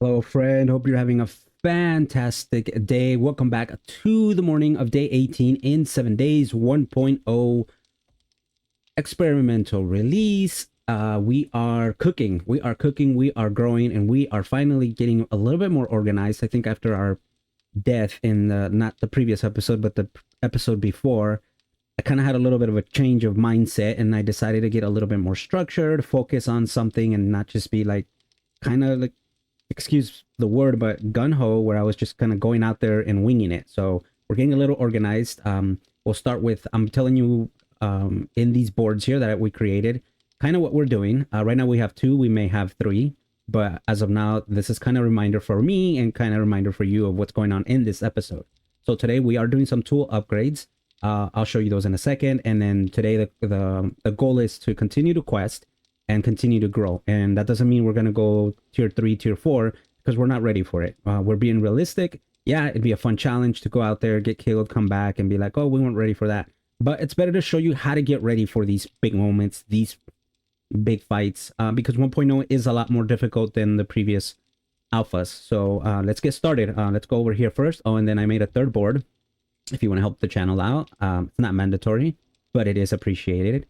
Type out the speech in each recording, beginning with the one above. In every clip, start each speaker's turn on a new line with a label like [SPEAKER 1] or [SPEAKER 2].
[SPEAKER 1] Hello, friend. Hope you're having a fantastic day. Welcome back to the morning of day 18 in 7 days 1.0 experimental release. We are cooking. We are cooking. We are growing, and we are finally getting a little bit more organized. I think after our death in not the previous episode, but the episode before, I kind of had a little bit of a change of mindset, and I decided to get a little bit more structured, focus on something, and not just be like kind of like, excuse the word, but gun ho, where I was just kind of going out there and winging it. So we're getting a little organized. We'll start with, I'm telling you, in these boards here that we created, kind of what we're doing. Right now we have two, we may have three, but as of now, this is kind of a reminder for me and kind of a reminder for you of what's going on in this episode. So today we are doing some tool upgrades. I'll show you those in a second. And then today the goal is to continue to quest and continue to grow. And that doesn't mean we're going to go tier 3, tier 4, because we're not ready for it. We're being realistic. Yeah, it'd be a fun challenge to go out there, get killed, come back, and be like, oh, we weren't ready for that. But it's better to show you how to get ready for these big moments, these big fights, because 1.0 is a lot more difficult than the previous alphas. So let's get started. Let's go over here first. Oh, and then I made a third board if you want to help the channel out. It's not mandatory, but it is appreciated.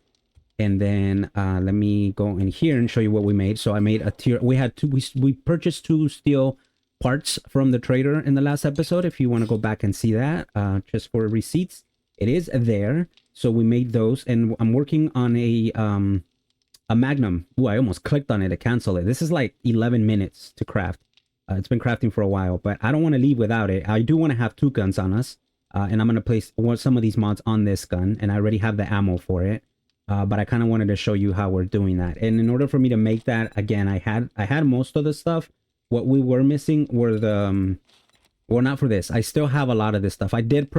[SPEAKER 1] And then let me go in here and show you what we made. So I made a tier. We had two. We purchased two steel parts from the trader in the last episode. If you want to go back and see that, just for receipts, it is there. So we made those, and I'm working on a Magnum. Ooh, I almost clicked on it to cancel it. This is like 11 minutes to craft. It's been crafting for a while, but I don't want to leave without it. I do want to have two guns on us, and I'm going to place some of these mods on this gun, and I already have the ammo for it. But I kind of wanted to show you how we're doing that. And in order for me to make that, again, I had most of the stuff. What we were missing were the, well, not for this. I still have a lot of this stuff. I did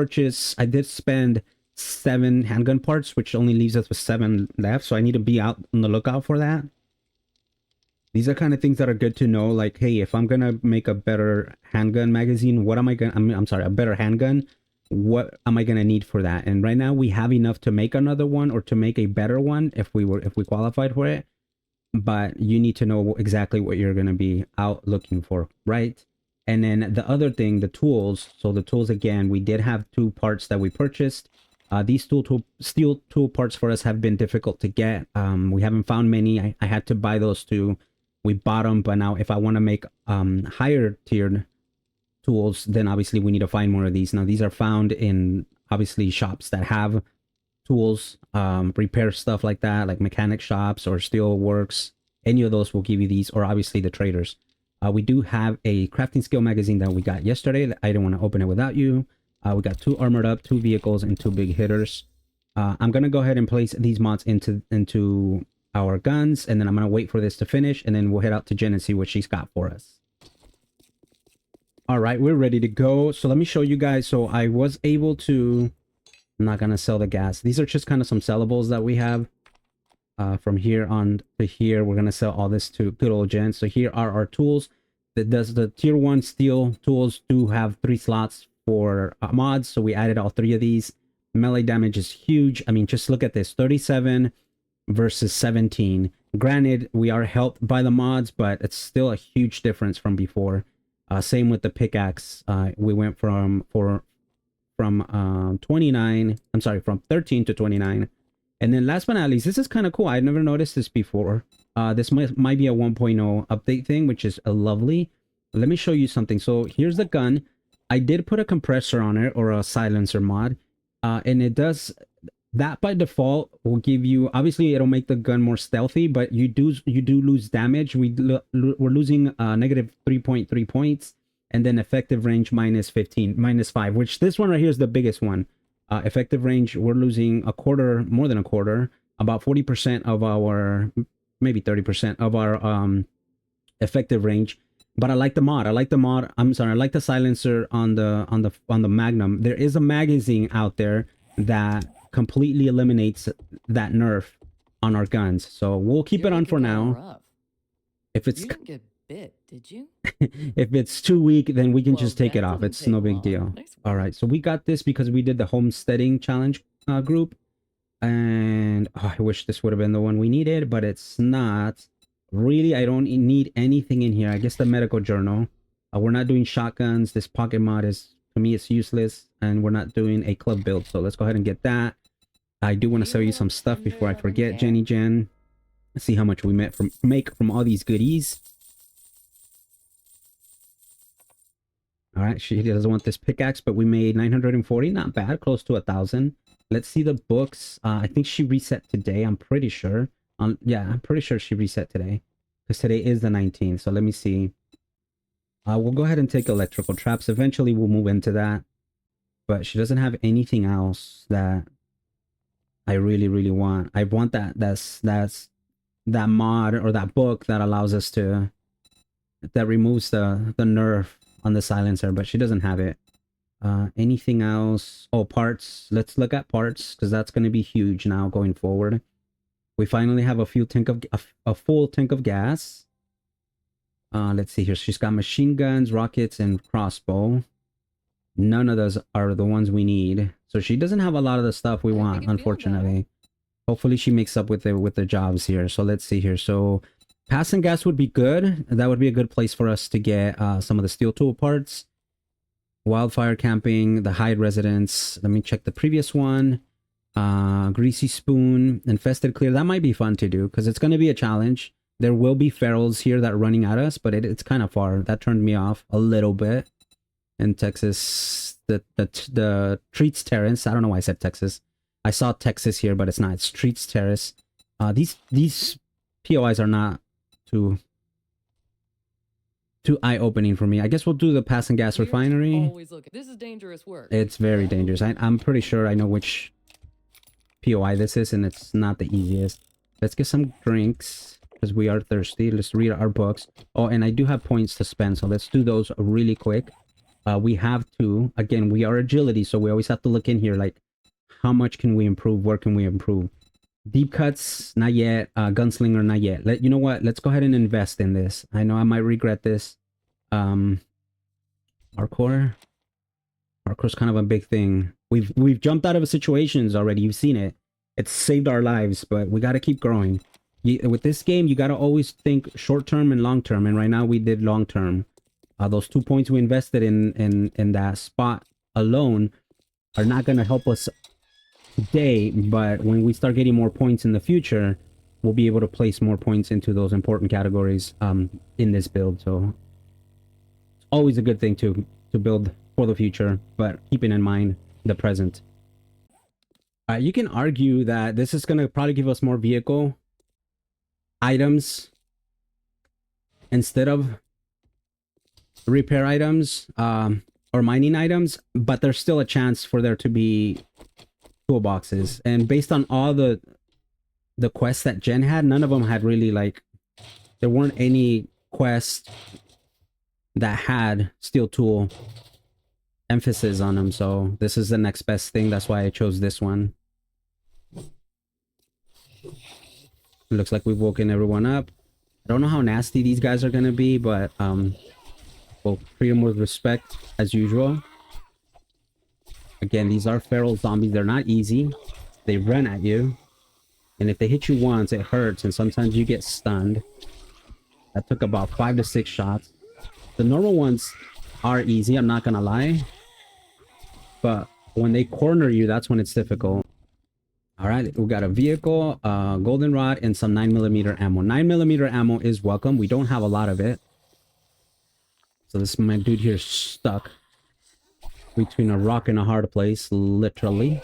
[SPEAKER 1] spend 7 handgun parts, which only leaves us with 7 left. So I need to be out on the lookout for that. These are kind of things that are good to know. Like, hey, if I'm going to make a better handgun magazine, what am I going to, I'm sorry, a better handgun, what am I going to need for that? And right now we have enough to make another one, or to make a better one if we qualified for it. But you need to know exactly what you're going to be out looking for, right? And then the other thing, the tools. So the tools, again, we did have 2 parts that we purchased. These steel tool parts for us have been difficult to get. We haven't found many. I had to buy those 2. We bought them, but now if I want to make higher tiered tools, then obviously we need to find more of these. Now these are found in obviously shops that have tools, repair stuff like that, like mechanic shops or steel works. Any of those will give you these, or obviously the traders. We do have a crafting skill magazine that we got yesterday. I don't want to open it without you. We got 2 armored up, 2 vehicles, and 2 big hitters. I'm gonna go ahead and place these mods into our guns, and then I'm gonna wait for this to finish, and then we'll head out to Jen and see what she's got for us. All right, we're ready to go. So let me show you guys. So I was able to, I'm not going to sell the gas. These are just kind of some sellables that we have. From here on to here, we're going to sell all this to good old Jen. So here are our tools. The tier 1 steel tools do have 3 slots for mods. So we added all 3 of these. Melee damage is huge. I mean, just look at this, 37 versus 17. Granted, we are helped by the mods, but it's still a huge difference from before. Same with the pickaxe. We went from 29, I'm sorry, from 13 to 29. And then last but not least, this is kind of cool. I've never noticed this before. This might be a 1.0 update thing, which is a lovely. Let me show you something. So here's the gun. I did put a compressor on it, or a silencer mod. And it does that by default will give you, obviously it'll make the gun more stealthy, but you do lose damage. We're losing negative 3.3 points, and then effective range minus 5, which this one right here is the biggest one. Effective range, we're losing a quarter, more than a quarter, about 40% of our, maybe 30% of our effective range. But I like the mod. I'm sorry, I like the silencer on the Magnum. There is a magazine out there that completely eliminates that nerf on our guns, so we'll keep it on for now.
[SPEAKER 2] Rough.
[SPEAKER 1] If it's
[SPEAKER 2] You didn't get bit, did you?
[SPEAKER 1] if it's too weak, then we can
[SPEAKER 2] Well,
[SPEAKER 1] just take it
[SPEAKER 2] that
[SPEAKER 1] off.
[SPEAKER 2] didn't
[SPEAKER 1] It's
[SPEAKER 2] take
[SPEAKER 1] no big
[SPEAKER 2] long.
[SPEAKER 1] deal.
[SPEAKER 2] Nice
[SPEAKER 1] All
[SPEAKER 2] work.
[SPEAKER 1] right, so we got this because we did the homesteading challenge group, and I wish this would have been the one we needed, but it's not. Really, I don't need anything in here. I guess the medical journal. We're not doing shotguns. This pocket mod is, to me, it's useless. And we're not doing a club build. So let's go ahead and get that. I do want to sell you some stuff before I forget, Jenny Jen. Let's see how much we make from all these goodies. All right, she doesn't want this pickaxe, but we made 940. Not bad, close to 1,000. Let's see the books. I think she reset today. I'm pretty sure. Yeah, I'm pretty sure she reset today because today is the 19th. So let me see. We'll go ahead and take electrical traps. Eventually, we'll move into that. But she doesn't have anything else that I really, really want. I want that's that mod or that book that allows us to that removes the nerf on the silencer, but she doesn't have it. Anything else? Oh, parts. Let's look at parts because that's going to be huge now going forward. We finally have a full tank of gas. Let's see here. She's got machine guns, rockets, and crossbow. None of those are the ones we need. So she doesn't have a lot of the stuff we want, unfortunately. Hopefully she makes up with the jobs here. So let's see here. So passing gas would be good. That would be a good place for us to get some of the steel tool parts. Wildfire camping, the hide residence. Let me check the previous one. Greasy spoon, infested clear. That might be fun to do because it's going to be a challenge. There will be ferals here that are running at us, but it's kind of far. That turned me off a little bit. In Texas, the Treats Terrace. I don't know why I said Texas. I saw Texas here, but it's not. It's Treats Terrace. These POIs are not too eye-opening for me. I guess we'll do the Pass and Gas Refinery.
[SPEAKER 2] This is dangerous work.
[SPEAKER 1] It's very dangerous. I'm pretty sure I know which POI this is, and it's not the easiest. Let's get some drinks because we are thirsty. Let's read our books. Oh, and I do have points to spend, so let's do those really quick. We have to, again, we are agility, so we always have to look in here, like, how much can we improve? Where can we improve? Deep cuts, not yet. Gunslinger, not yet. You know what? Let's go ahead and invest in this. I know I might regret this. Parkour. Parkour's kind of a big thing. We've jumped out of situations already. You've seen it. It's saved our lives, but we got to keep growing. With this game, you got to always think short term and long term. And right now, we did long term. Those 2 points we invested in that spot alone are not going to help us today, but when we start getting more points in the future, we'll be able to place more points into those important categories in this build. So it's always a good thing to build for the future, but keeping in mind the present. You can argue that this is going to probably give us more vehicle items instead of repair items or mining items, but there's still a chance for there to be toolboxes. And based on all the quests that Jen had, none of them had really, like, there weren't any quests that had steel tool emphasis on them. So this is the next best thing. That's why I chose this one. It looks like we've woken everyone up. I don't know how nasty these guys are gonna be, but we'll treat them with respect as usual. Again, these are feral zombies. They're not easy. They run at you. And if they hit you once, it hurts. And sometimes you get stunned. That took about 5 to 6 shots. The normal ones are easy, I'm not gonna lie. But when they corner you, that's when it's difficult. Alright, we got a vehicle, goldenrod, and some 9mm ammo. 9mm ammo is welcome. We don't have a lot of it. So this my dude here is stuck between a rock and a hard place, literally.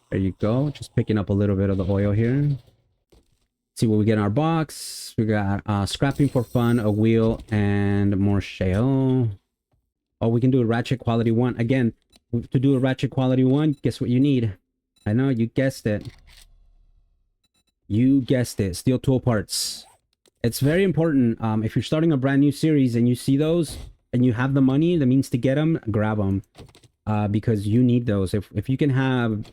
[SPEAKER 1] There you go. Just picking up a little bit of the oil here. Let's see what we get in our box. We got scrapping for fun, a wheel, and more shale. Oh, we can do a ratchet quality 1. Again, to do a ratchet quality 1, guess what you need? I know, you guessed it. You guessed it. Steel tool parts. It's very important. If you're starting a brand new series and you see those and you have the money, the means to get them, grab them. Because you need those. If you can have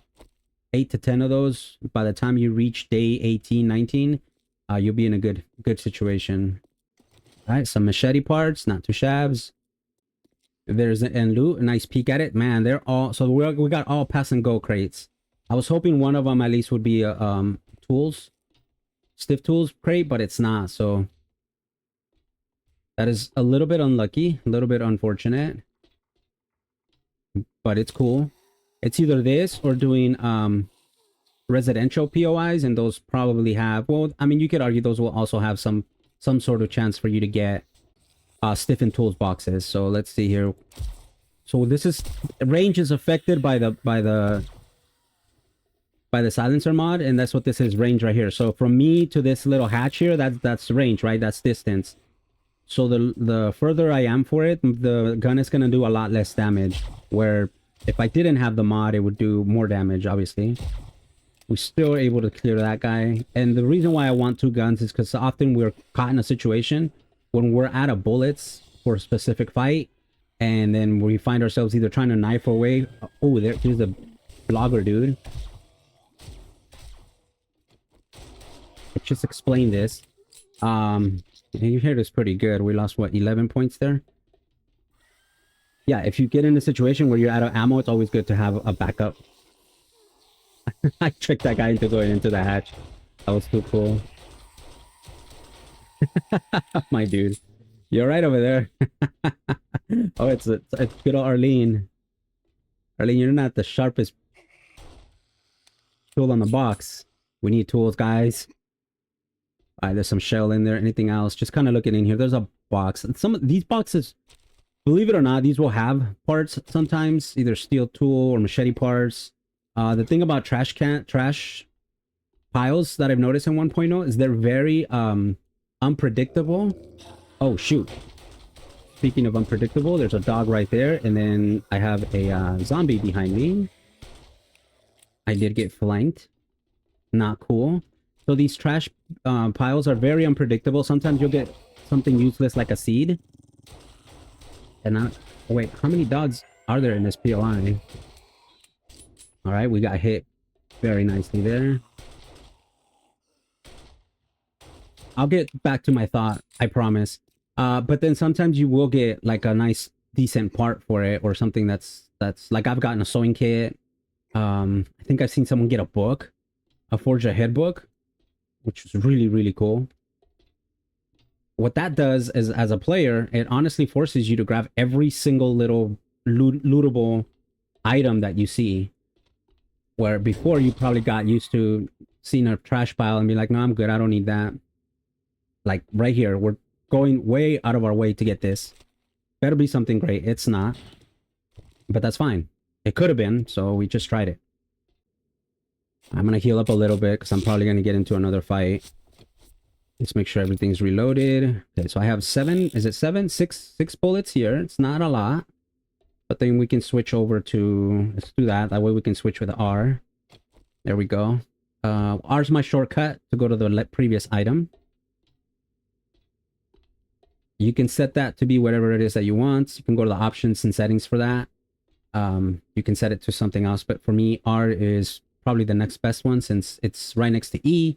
[SPEAKER 1] 8 to 10 of those by the time you reach day 18, 19, you'll be in a good situation. All right, some machete parts, not too shabs. There's and loot, a nice peek at it. Man, they're all, so we got all pass and go crates. I was hoping one of them at least would be tools. stiff tools crate, but it's not. So that is a little bit unlucky, a little bit unfortunate, but it's cool. It's either this or doing residential POIs, and those probably have, well, I mean, you could argue those will also have some sort of chance for you to get stiffened tools boxes. So let's see here. So this is, range is affected by the silencer mod, and that's what this is, range right here. So from me to this little hatch here, that's range, right? That's distance. So the further I am for it, the gun is gonna do a lot less damage. Where if I didn't have the mod, it would do more damage, obviously. We're still able to clear that guy. And the reason why I want two guns is because often we're caught in a situation when we're out of bullets for a specific fight, and then we find ourselves either trying to knife away. Oh, here's a blogger, dude. Let's just explain this. And you hear this pretty good. We lost, what, 11 points there? Yeah, if you get in a situation where you're out of ammo, it's always good to have a backup. I tricked that guy into going into the hatch. That was too cool. My dude. You're right over there. Oh, it's good old Arlene. Arlene, you're not the sharpest tool on the box. We need tools, guys. All right, there's some shell in there. Anything else? Just kind of looking in here. There's a box. Some of these boxes, believe it or not, these will have parts sometimes, either steel tool or machete parts. The thing about trash piles that I've noticed in 1.0 is they're very unpredictable. Oh shoot! Speaking of unpredictable, there's a dog right there, and then I have a zombie behind me. I did get flanked. Not cool. So these trash piles are very unpredictable. Sometimes you'll get something useless like a seed. And wait, how many dogs are there in this POI? All right, we got hit very nicely there. I'll get back to my thought, I promise. But then sometimes you will get like a nice, decent part for it, or something that's like, I've gotten a sewing kit. I think I've seen someone get a book, a Forge Ahead book, which was really, really cool. What that does is, as a player, it honestly forces you to grab every single little lootable item that you see. Where before you probably got used to seeing a trash pile and be like, no, I'm good, I don't need that. Like right here, we're going way out of our way to get this. Better be something great. It's not. But that's fine. It could have been, so we just tried it. I'm gonna heal up a little bit because I'm probably gonna get into another fight. Let's make sure everything's reloaded. Okay, so I have 7, is it 7? 6 bullets here. It's not a lot. But then we can switch over to, let's do that. That way we can switch with R. There we go. R's my shortcut to go to the previous item. You can set that to be whatever it is that you want. You can go to the options and settings for that. You can set it to something else. But for me, R is probably the next best one since it's right next to E.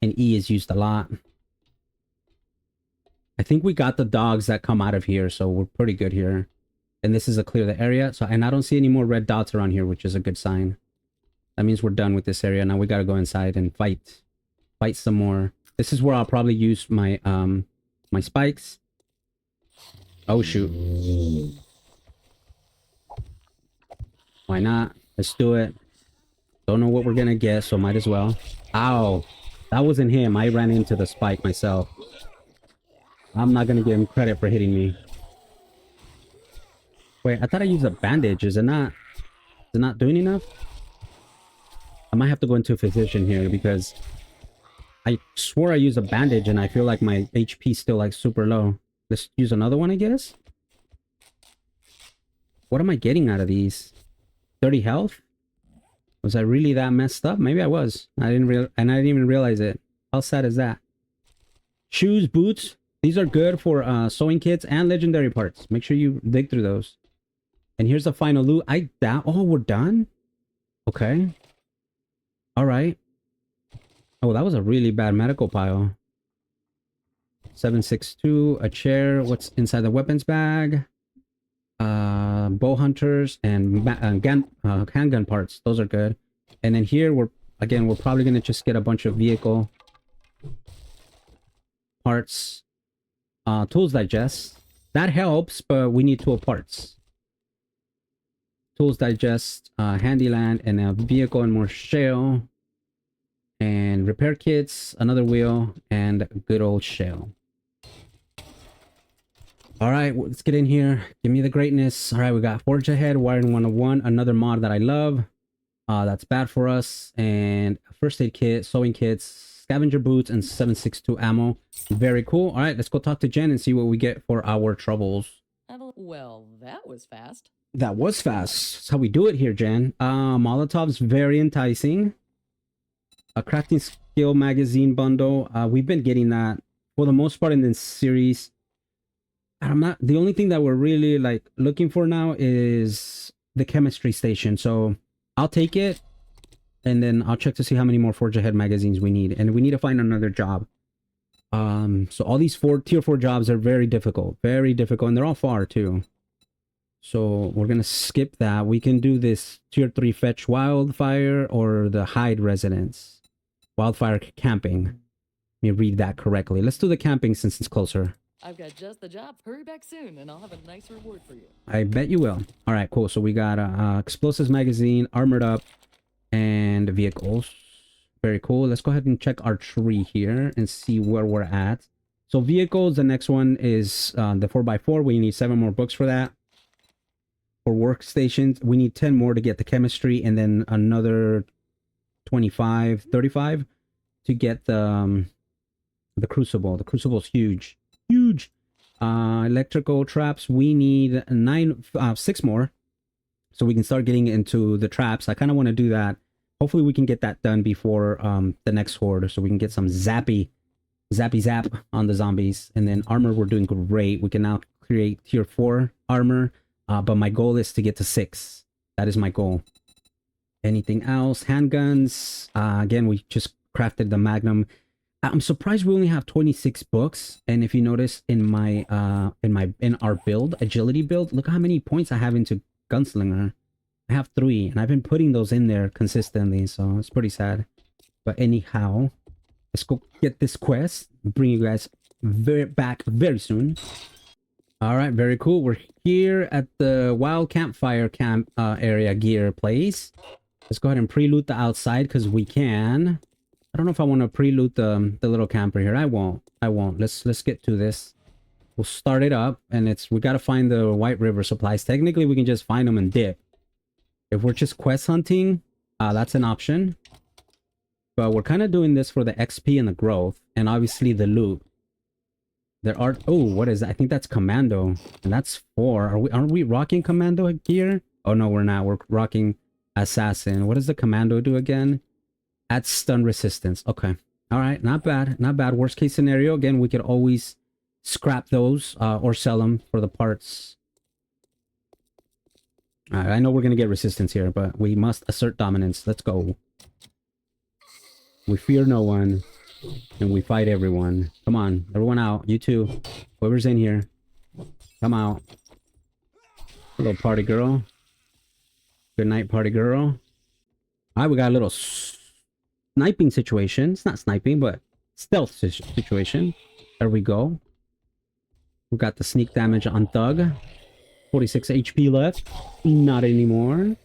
[SPEAKER 1] And E is used a lot. I think we got the dogs that come out of here. So we're pretty good here. And this is a clear the area. So, and I don't see any more red dots around here, which is a good sign. That means we're done with this area. Now we got to go inside and fight some more. This is where I'll probably use my my spikes. Oh shoot. Why not? Let's do it. Don't know what we're gonna get, so might as well. Ow. That wasn't him. I ran into the spike myself. I'm not gonna give him credit for hitting me. Wait, I thought I used a bandage. Is it not doing enough? I might have to go into a physician here because I swore I used a bandage and I feel like my HP still like super low. Let's use another one, I guess. What am I getting out of these? 30 health? Was I really that messed up? Maybe I was. I didn't even realize it. How sad is that? Shoes, boots. These are good for sewing kits and legendary parts. Make sure you dig through those. And here's the final loot. Oh, we're done? Okay. All right. Oh, that was a really bad medical pile. 762, a chair. What's inside the weapons bag? Bow hunters and handgun parts. Those are good. And then here we're probably gonna just get a bunch of vehicle Parts. Tools digest. That helps, but we need tool parts. Tools digest, handyland, and a vehicle and more shell. And repair kits, another wheel, and good old shell. All right, let's get in here. Give me the greatness. All right, we got Forge Ahead, Wiring 101, another mod that I love. That's bad for us. And first aid kit, sewing kits, scavenger boots, and 7.62 ammo. Very cool. All right, let's go talk to Jen and see what we get for our troubles.
[SPEAKER 2] Well, that was fast.
[SPEAKER 1] That was fast. That's how we do it here, Jen. Molotov's very enticing. A crafting skill magazine bundle. We've been getting that for the most part in this series. I'm not, the only thing that we're really like looking for now is the chemistry station. So I'll take it and then I'll check to see how many more Forge Ahead magazines we need. And we need to find another job. So all these tier 4 jobs are very difficult, and they're all far too. So we're gonna skip that. We can do this tier 3 fetch wildfire or the hide residence. Wildfire camping. Let me read that correctly. Let's do the camping since it's closer.
[SPEAKER 2] I've got just the job. Hurry back soon, and I'll have a nice reward for you.
[SPEAKER 1] I bet you will. All right, cool. So we got explosives magazine, armored up, and vehicles. Very cool. Let's go ahead and check our tree here and see where we're at. So vehicles, the next one is the 4x4. We need 7 more books for that. For workstations, we need 10 more to get the chemistry, and then another 25, 35 to get the crucible. The crucible's huge. Huge. Electrical traps, we need 6 more so we can start getting into the traps. I kind of want to do that. Hopefully we can get that done before the next horde, so we can get some zap on the zombies. And then armor, we're doing great. We can now create tier 4 armor, but my goal is to get to 6. That is my goal. Anything else? Handguns, again, we just crafted the Magnum. I'm surprised we only have 26 books. And if you notice in my in our build, agility build, look how many points I have into gunslinger. I have 3, and I've been putting those in there consistently, so it's pretty sad. But anyhow, let's go get this quest. Bring you guys back very soon. All right, very cool. We're here at the wild campfire camp area gear place. Let's go ahead and pre-loot the outside because we can. I don't know if I want to pre-loot the little camper here. I won't. Let's get to this. We'll start it up, and we got to find the White River supplies. Technically, we can just find them and dip. If we're just quest hunting, that's an option. But we're kind of doing this for the XP and the growth, and obviously the loot. There are, oh, what is that? I think that's commando, and that's 4. Aren't we rocking commando gear? Oh no, we're not. We're rocking assassin. What does the commando do again? Add stun resistance. Okay. All right. Not bad. Not bad. Worst case scenario. Again, we could always scrap those or sell them for the parts. All right. I know we're going to get resistance here, but we must assert dominance. Let's go. We fear no one and we fight everyone. Come on. Everyone out. You too. Whoever's in here. Come out. Hello, party girl. Good night, party girl. All right. We got a little sniping situation. It's not sniping, but stealth situation. There we go. We got the sneak damage on Thug. 46 HP left. Not anymore.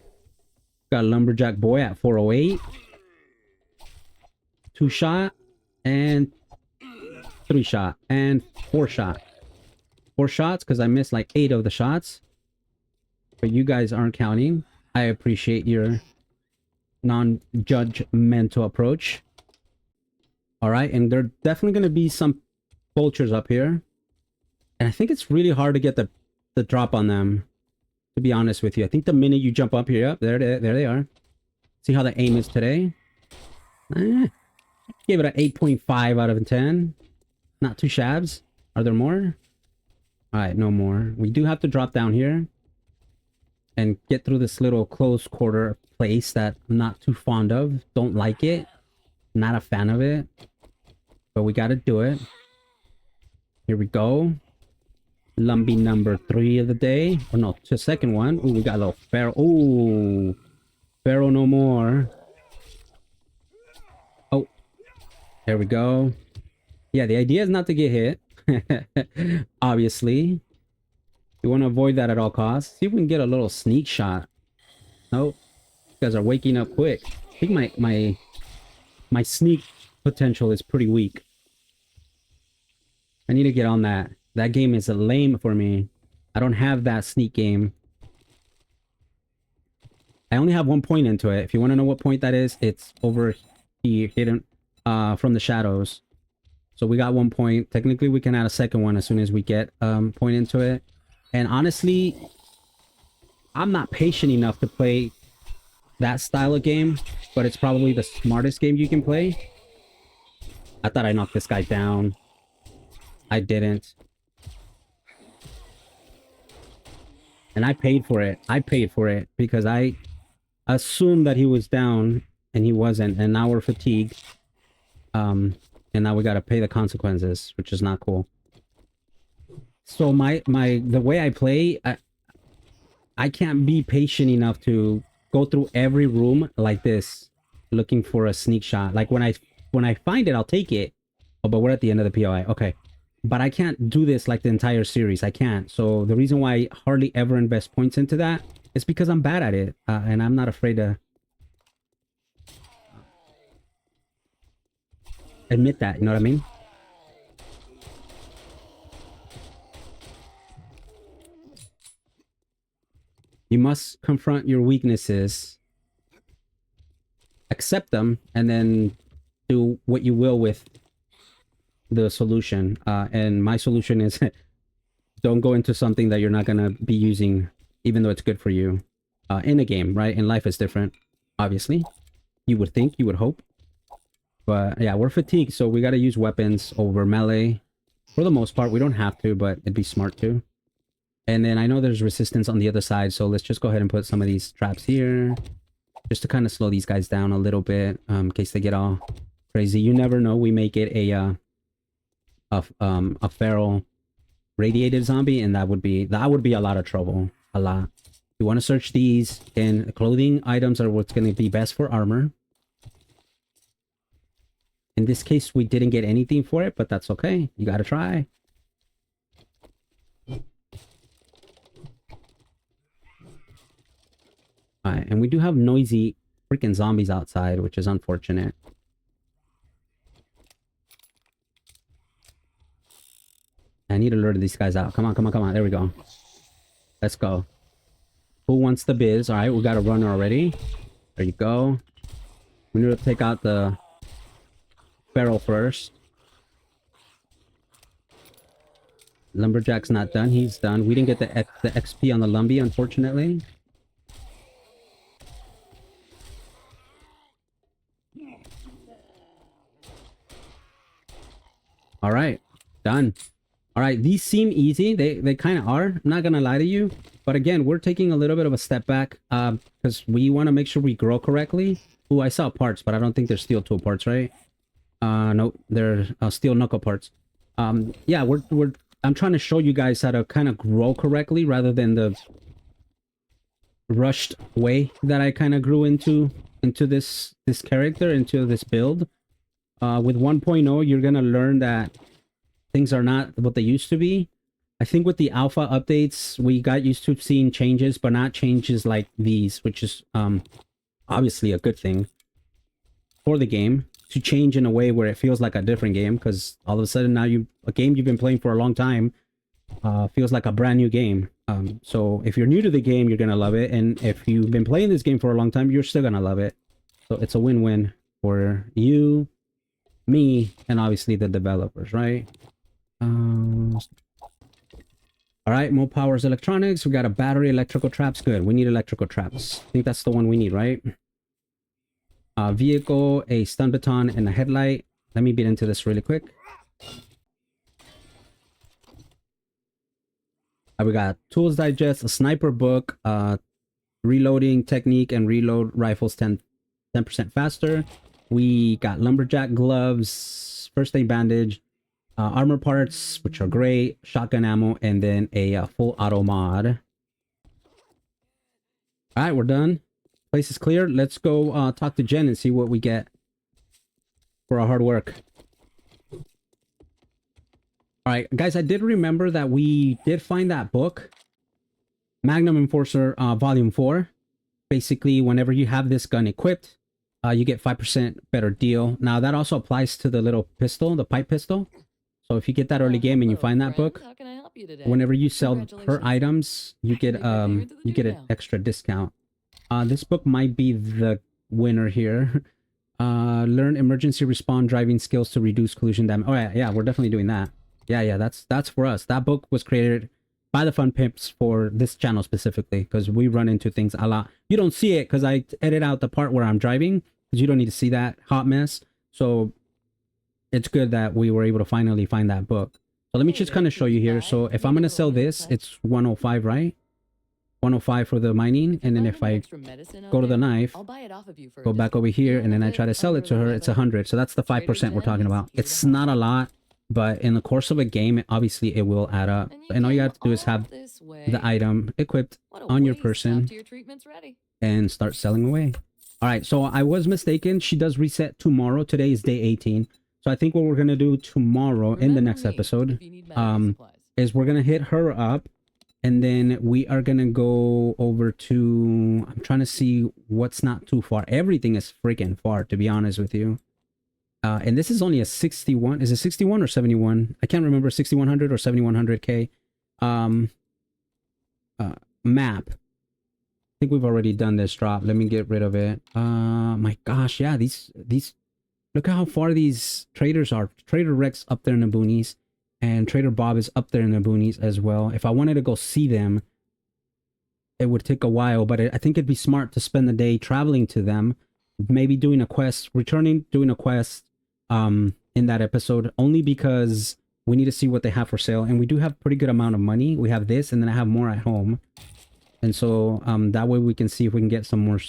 [SPEAKER 1] Got Lumberjack Boy at 408. 2 shot and 3 shot and 4 shot. 4 shots because I missed like 8 of the shots. But you guys aren't counting. I appreciate your non-judgmental approach. All right, and there are definitely going to be some vultures up here. And I think it's really hard to get the drop on them, to be honest with you. I think the minute you jump up here, there they are. See how the aim is today? Gave it an 8.5 out of 10. Not too shabs. Are there more? All right, no more. We do have to drop down here and get through this little close quarter place that I'm not too fond of. Don't like it. Not a fan of it. But we got to do it. Here we go. Lumbee number 3 of the day. Oh no, the second one. Ooh, we got a little Pharaoh. Ooh. Pharaoh no more. Oh. There we go. Yeah, the idea is not to get hit. Obviously. You want to avoid that at all costs. See if we can get a little sneak shot. Nope. You guys are waking up quick. I think my sneak potential is pretty weak. I need to get on that. That game is lame for me. I don't have that sneak game. I only have 1 point into it. If you want to know what point that is, it's over here, hidden from the shadows. So we got 1 point. Technically, we can add a second one as soon as we get point into it. And honestly, I'm not patient enough to play that style of game, but it's probably the smartest game you can play. I thought I knocked this guy down. I didn't. And I paid for it. I paid for it because I assumed that he was down and he wasn't. And now we're fatigued. And now we got to pay the consequences, which is not cool. So the way I play, I can't be patient enough to go through every room like this, looking for a sneak shot. Like when I find it, I'll take it. Oh, but we're at the end of the POI. Okay. But I can't do this like the entire series. I can't. So the reason why I hardly ever invest points into that is because I'm bad at it. And I'm not afraid to admit that. You know what I mean? You must confront your weaknesses, accept them, and then do what you will with the solution. And my solution is don't go into something that you're not going to be using, even though it's good for you in a game, right? And life is different, obviously. You would think, you would hope. But yeah, we're fatigued, so we got to use weapons over melee. For the most part, we don't have to, but it'd be smart to. And then I know there's resistance on the other side, so let's just go ahead and put some of these traps here. Just to kind of slow these guys down a little bit, in case they get all crazy. You never know, we may get a feral radiated zombie, and that would be a lot of trouble. A lot. You want to search these, and clothing items are what's going to be best for armor. In this case, we didn't get anything for it, but that's okay. You gotta try. Alright, and we do have noisy freaking zombies outside, which is unfortunate. I need to lure these guys out. Come on, come on, come on. There we go. Let's go. Who wants the biz? Alright, we got a runner already. There you go. We need to take out the feral first. Lumberjack's not done. He's done. We didn't get the XP on the Lumbee, unfortunately. All right, done. All right, these seem easy. They kind of are. I'm not gonna lie to you. But again, we're taking a little bit of a step back because we want to make sure we grow correctly. Ooh, I saw parts, but I don't think they're steel toe parts, right? Nope, they're steel knuckle parts. Yeah, I'm trying to show you guys how to kind of grow correctly rather than the rushed way that I kind of grew into this character, into this build. With 1.0, you're gonna learn that things are not what they used to be. I think with the alpha updates, we got used to seeing changes, but not changes like these, which is obviously a good thing for the game to change in a way where it feels like a different game, because all of a sudden now a game you've been playing for a long time feels like a brand new game. So if you're new to the game, you're gonna love it, and if you've been playing this game for a long time, you're still gonna love it. So it's a win-win for you, me, and obviously the developers, right? All right, Mo Powers Electronics. We got a battery, electrical traps. Good. We need electrical traps. I think that's the one we need, right? Vehicle, a stun baton, and a headlight. Let me get into this really quick. We got Tools Digest, a sniper book, reloading technique, and reload rifles 10% faster. We got lumberjack gloves, first aid bandage, armor parts, which are great, shotgun ammo, and then a full auto mod. All right, we're done. Place is clear. Let's go talk to Jen and see what we get for our hard work. All right, guys, I did remember that we did find that book, Magnum Enforcer Volume 4. Basically, whenever you have this gun equipped, you get 5% better deal. Now, that also applies to the little pistol, the pipe pistol. So if you get that early game and you
[SPEAKER 2] Hello,
[SPEAKER 1] find that
[SPEAKER 2] friend.
[SPEAKER 1] book,
[SPEAKER 2] How can I help you today?
[SPEAKER 1] whenever you sell her
[SPEAKER 2] Congratulations.
[SPEAKER 1] items, you get
[SPEAKER 2] Make my payment to the dude
[SPEAKER 1] an
[SPEAKER 2] now.
[SPEAKER 1] extra discount. This book might be the winner here. Learn emergency response driving skills to reduce collision damage. Oh yeah, we're definitely doing that. Yeah, that's for us. That book was created by the Fun Pimps for this channel specifically because we run into things a lot. You don't see it because I edit out the part where I'm driving because you don't need to see that hot mess. So it's good that we were able to finally find that book. So let me
[SPEAKER 2] Hey
[SPEAKER 1] just
[SPEAKER 2] there,
[SPEAKER 1] kind of show you here.
[SPEAKER 2] cutie pie.
[SPEAKER 1] So if
[SPEAKER 2] Need
[SPEAKER 1] I'm
[SPEAKER 2] a
[SPEAKER 1] gonna
[SPEAKER 2] little
[SPEAKER 1] sell
[SPEAKER 2] healing
[SPEAKER 1] this,
[SPEAKER 2] touch?
[SPEAKER 1] it's 105, right? 105 for the mining, and then
[SPEAKER 2] Find
[SPEAKER 1] if
[SPEAKER 2] any
[SPEAKER 1] I
[SPEAKER 2] extra medicine out
[SPEAKER 1] go to the
[SPEAKER 2] there?
[SPEAKER 1] knife,
[SPEAKER 2] I'll buy it off of you for a
[SPEAKER 1] go back over
[SPEAKER 2] discount.
[SPEAKER 1] here,
[SPEAKER 2] Feel
[SPEAKER 1] and then I
[SPEAKER 2] like
[SPEAKER 1] try to
[SPEAKER 2] it?
[SPEAKER 1] sell
[SPEAKER 2] I'll
[SPEAKER 1] it to
[SPEAKER 2] never
[SPEAKER 1] her,
[SPEAKER 2] let
[SPEAKER 1] it's
[SPEAKER 2] up.
[SPEAKER 1] 100. So that's the
[SPEAKER 2] Trader's
[SPEAKER 1] 5% we're talking
[SPEAKER 2] Enemies,
[SPEAKER 1] about.
[SPEAKER 2] here to
[SPEAKER 1] It's
[SPEAKER 2] help.
[SPEAKER 1] not a lot, but in the course of a game, obviously it will add up.
[SPEAKER 2] And you
[SPEAKER 1] And all you
[SPEAKER 2] came
[SPEAKER 1] have to do is
[SPEAKER 2] all
[SPEAKER 1] have
[SPEAKER 2] this
[SPEAKER 1] the
[SPEAKER 2] way.
[SPEAKER 1] item equipped
[SPEAKER 2] What a
[SPEAKER 1] on your
[SPEAKER 2] waste. Top
[SPEAKER 1] person
[SPEAKER 2] tier treatment's ready.
[SPEAKER 1] and start selling away. All right, so I was mistaken. She does reset tomorrow. Today is day 18. So I think what we're going to do tomorrow in the
[SPEAKER 2] Remember
[SPEAKER 1] next
[SPEAKER 2] me
[SPEAKER 1] episode
[SPEAKER 2] if you need medical supplies.
[SPEAKER 1] is we're going to hit her up, and then we are going to go over to, I'm trying to see what's not too far. Everything is freaking far, to be honest with you. And this is only a 61. Is it 61 or 71? I can't remember, 6100 or 7100K map. I think we've already done this drop. Let me get rid of it. My gosh, yeah, these look at how far these traders are. Trader Rex up there in the boonies, and Trader Bob is up there in the boonies as well. If I wanted to go see them, it would take a while, but I think it'd be smart to spend the day traveling to them, maybe doing a quest, returning, doing a quest in that episode, only because we need to see what they have for sale. And we do have pretty good amount of money. We have this, and then I have more at home. And so that way we can see if we can get some more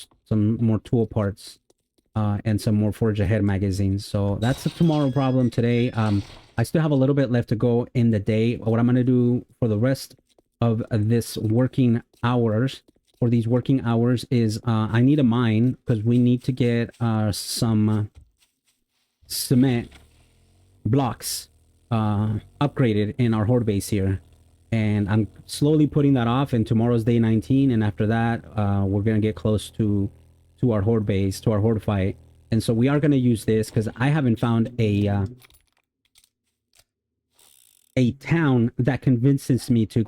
[SPEAKER 1] tool parts and some more Forge Ahead magazines. So that's a tomorrow problem. Today I still have a little bit left to go in the day. What I'm going to do for the rest of this working hours, for these working hours, is I need a mine because we need to get some cement blocks upgraded in our horde base here. And I'm slowly putting that off, and tomorrow's day 19, and after that we're gonna get close to our horde base, to our horde fight. And so we are gonna use this because I haven't found a town that convinces me to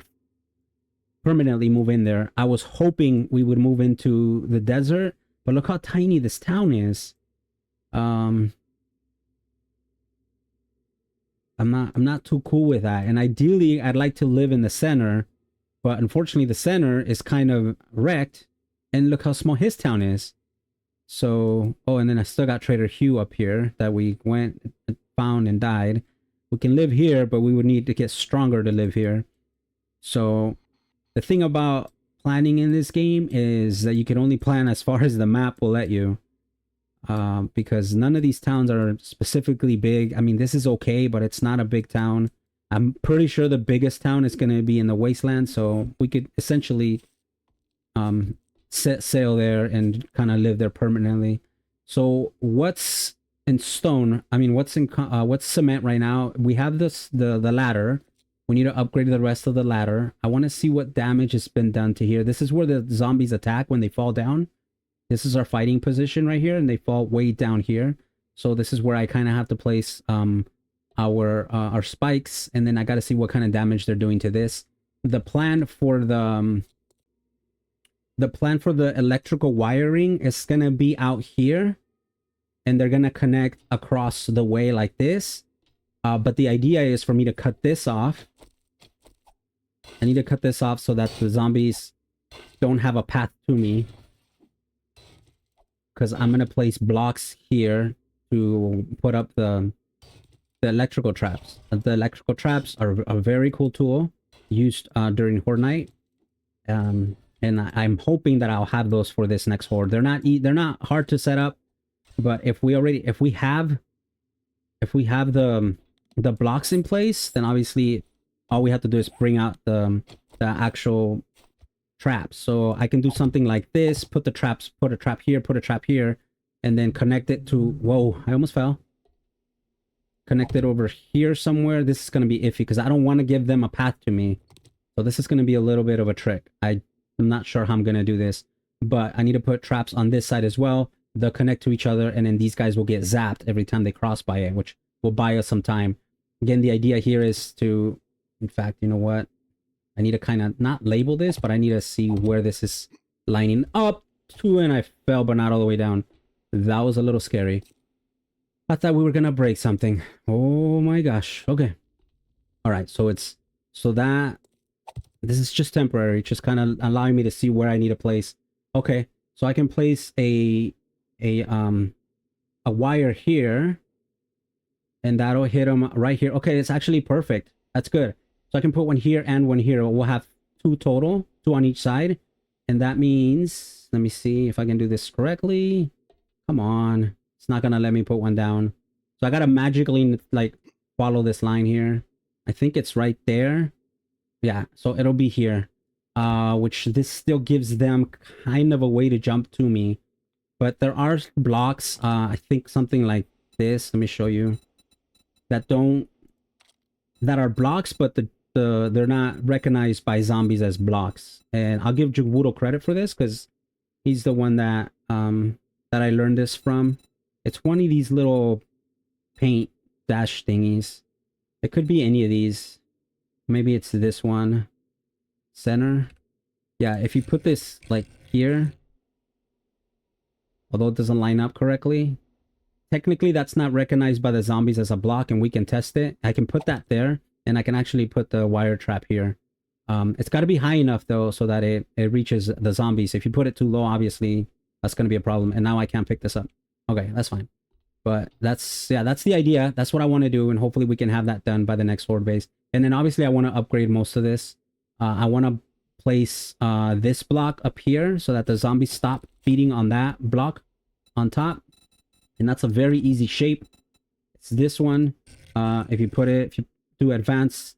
[SPEAKER 1] permanently move in there. I was hoping we would move into the desert, but look how tiny this town is. I'm not too cool with that. And ideally I'd like to live in the center, but unfortunately the center is kind of wrecked, and look how small his town is. So, oh, and then I still got Trader Hugh up here that we went, found, and died. We can live here, but we would need to get stronger to live here. So the thing about planning in this game is that you can only plan as far as the map will let you. Because none of these towns are specifically big. I mean, this is okay, but it's not a big town. I'm pretty sure the biggest town is going to be in the wasteland, so we could essentially set sail there and kind of live there permanently. So what's in stone? I mean, what's cement right now? We have this the ladder. We need to upgrade the rest of the ladder. I want to see what damage has been done to here. This is where the zombies attack when they fall down. This is our fighting position right here, and they fall way down here. So this is where I kind of have to place our spikes, and then I got to see what kind of damage they're doing to this. The plan for the electrical wiring is gonna be out here, and they're gonna connect across the way like this. But the idea is for me to cut this off. I need to cut this off so that the zombies don't have a path to me, because I'm gonna place blocks here to put up the electrical traps. The electrical traps are a very cool tool used during Horde Night, and I'm hoping that I'll have those for this next Horde. They're not hard to set up, but if we have the blocks in place, then obviously all we have to do is bring out the actual traps. So I can do something like this, put a trap here, and then connect it to, whoa, I almost fell. connected over here somewhere. This is going to be iffy because I don't want to give them a path to me. So this is going to be a little bit of a trick. I'm not sure how I'm going to do this, but I need to put traps on this side as well. They'll connect to each other, and then these guys will get zapped every time they cross by it, which will buy us some time. Again, the idea here is to, in fact, you know what? I need to kind of not label this, but I need to see where this is lining up to, and I fell, but not all the way down. That was a little scary. I thought we were gonna break something. Oh my gosh. Okay. All right. So this is just temporary, just kind of allowing me to see where I need to place. Okay. So I can place a wire here, and that'll hit them right here. Okay, it's actually perfect. That's good. So I can put one here and one here. We'll have two total, two on each side. And that means, let me see if I can do this correctly. Come on. It's not going to let me put one down. So I got to magically like follow this line here. I think it's right there. Yeah, so it'll be here. Which this still gives them kind of a way to jump to me. But there are blocks, I think something like this. Let me show you. That are blocks, but they're not recognized by zombies as blocks. And I'll give Jigwudo credit for this because he's the one that I learned this from. It's one of these little paint dash thingies. It could be any of these. Maybe it's this one. Center. Yeah, if you put this like here, although it doesn't line up correctly, technically that's not recognized by the zombies as a block, and we can test it. I can put that there, and I can actually put the wire trap here. It's got to be high enough though so that it reaches the zombies. If you put it too low, obviously that's going to be a problem. And now I can't pick this up. Okay, that's fine. But that's the idea. That's what I want to do, and hopefully we can have that done by the next horde base. And then obviously I want to upgrade most of this. I want to place this block up here so that the zombies stop feeding on that block on top. And that's a very easy shape. It's this one. If you do advanced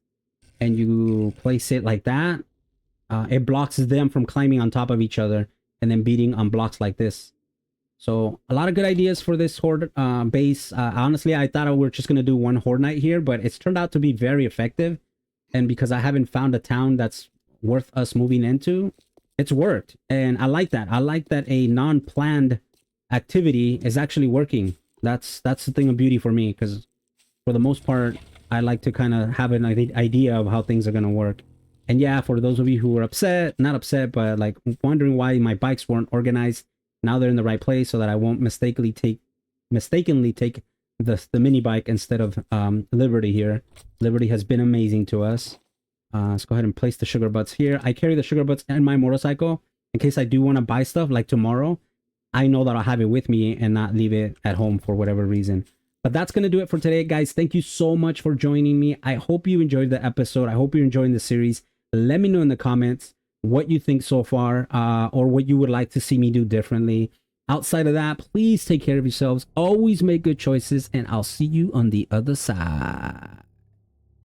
[SPEAKER 1] and you place it like that, it blocks them from climbing on top of each other and then beating on blocks like this. So a lot of good ideas for this horde base. Honestly, I thought we were just going to do one horde night here, but it's turned out to be very effective. And because I haven't found a town that's worth us moving into, it's worked. And I like that. I like that a non-planned activity is actually working. That's the thing of beauty for me, because for the most part, I like to kind of have an idea of how things are going to work. And yeah, for those of you who were not upset, but like wondering why my bikes weren't organized, now they're in the right place so that I won't mistakenly take the mini bike instead of Liberty here. Liberty has been amazing to us. Let's go ahead and place the sugar butts here. I carry the sugar butts and my motorcycle in case I do want to buy stuff like tomorrow. I know that I'll have it with me and not leave it at home for whatever reason. But that's going to do it for today, guys. Thank you so much for joining me. I hope you enjoyed the episode. I hope you're enjoying the series. Let me know in the comments what you think so far, or what you would like to see me do differently. Outside of that, please take care of yourselves. Always make good choices, and I'll see you on the other side.